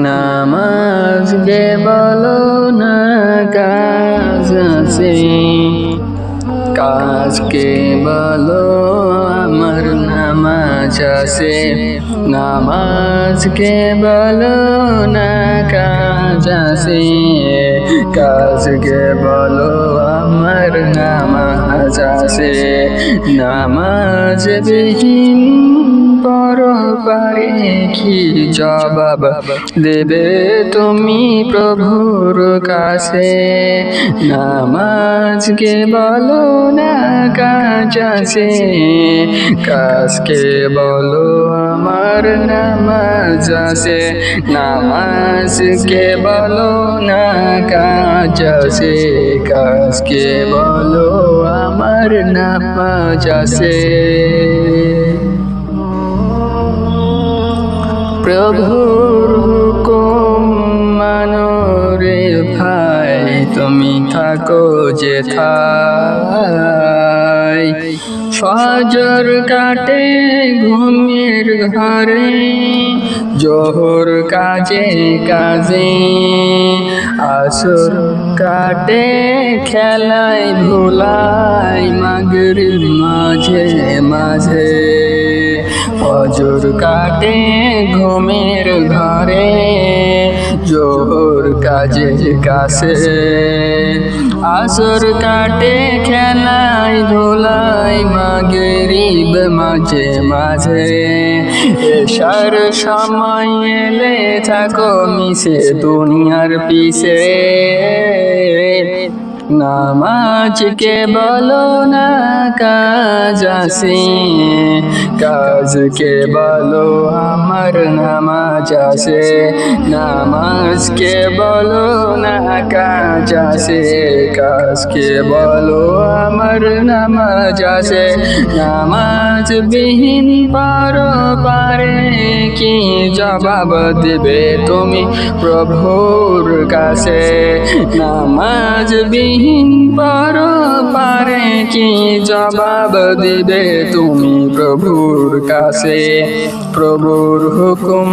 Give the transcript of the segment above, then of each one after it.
নামাজ গে বলো না কাজ আছে, কাজকে বলো আমার নামাজ আছে। নামাজকে বলো না কাজ আছে, কাজকে বলো আমার নামাজ আছে। নামাজ বিহীন পরপারে কি জবাব দেবে তুমি প্রভুর কাছে? নামাজকে বলো না কাজ আছে, কাজকে বলো আমার নামাজ আছে। নামাজকে বলো না কাজ আছে, কাজকে বলো আমার নামাজ আছে। প্রভুর হুকুম মানো রে ভাই, তুমি থাকো যেথায়। ফজর কাটে ঘুমের ঘরে, জোহর কাজে কাজে, আসর কাটে খেলায় ভুলায়, মাগরিব মাঝে মাঝে। ফজর কাটে ঘুমের ঘরে, জোহর কাজে কাছে, আসর কাটে খেলায় ধুলায়, মাগরিব মাঝে মাঝে। এশার সময় এলে থাকো মিশে দুনিয়ার পিছে। নামাজকে বলো না কাজ আছে, কাজকে বলো আমার নামাজ আছে। নামাজকে বলো না কাজ আছে, কাজকে বলো আমার নামাজ আছে। নামাজ বিহীন পরপারে কি জবাব দেবে তুমি প্রভুর কাছে? নামাজ বিহীন পরপারে কি জবাব দেবে তুমি প্রভুর কাছে? প্রভুর হুকুম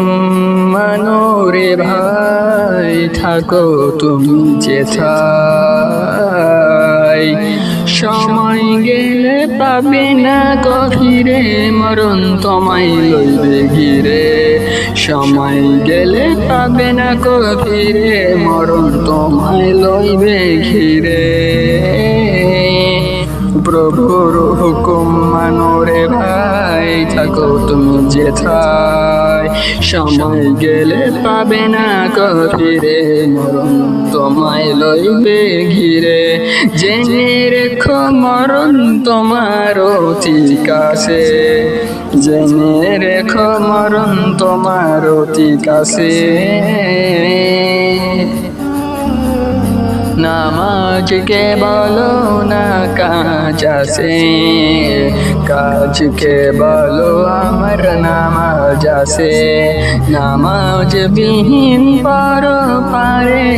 মানো রে ভাই, থাকো তুমি যেথায়। সময় গেলে পাবে না গভীরে, মরণ তোমায় লইবে ঘিরে। সময় গেলে পাবে না গভীরে, মরণ তোমায় লইবে ঘিরে। প্রভুর হুকুম মানো রে ভাই, থাকো তুমি যেথায়। সময় গেলে পাবে না গভীরে, মরণ তোমায় লইবে ঘিরে। জেনে রেখো মরণ তোমার অতি কাছে, জেনে রেখো মরণ তোমার অতি কাছে। নামাজকে বলো না কাজ আছে, কাজকে বলো আমার নামাজ আছে। নামাজ বিহীন পরপারে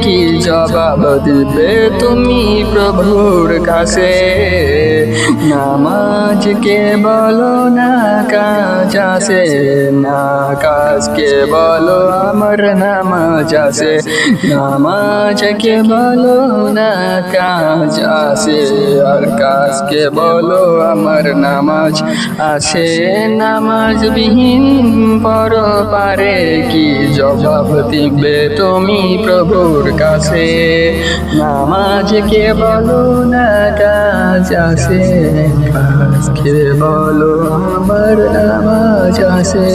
কি জবাব দিবে তুমি প্রভুর কাছে? নামাজকে বলো না কাজ আছে, না কাজকে বলো আমার নামাজ আছে। নামাজকে বলো না কাজ আছে, আর কাজকে বলো আমার নামাজ আছে। নামাজ বিহীন পরপারে কি জবাব দিবে তুমি প্রভুর কাছে? নামাজকে বলো না কাজ আছে, কাজকে বলো আমার নামাজ আছে।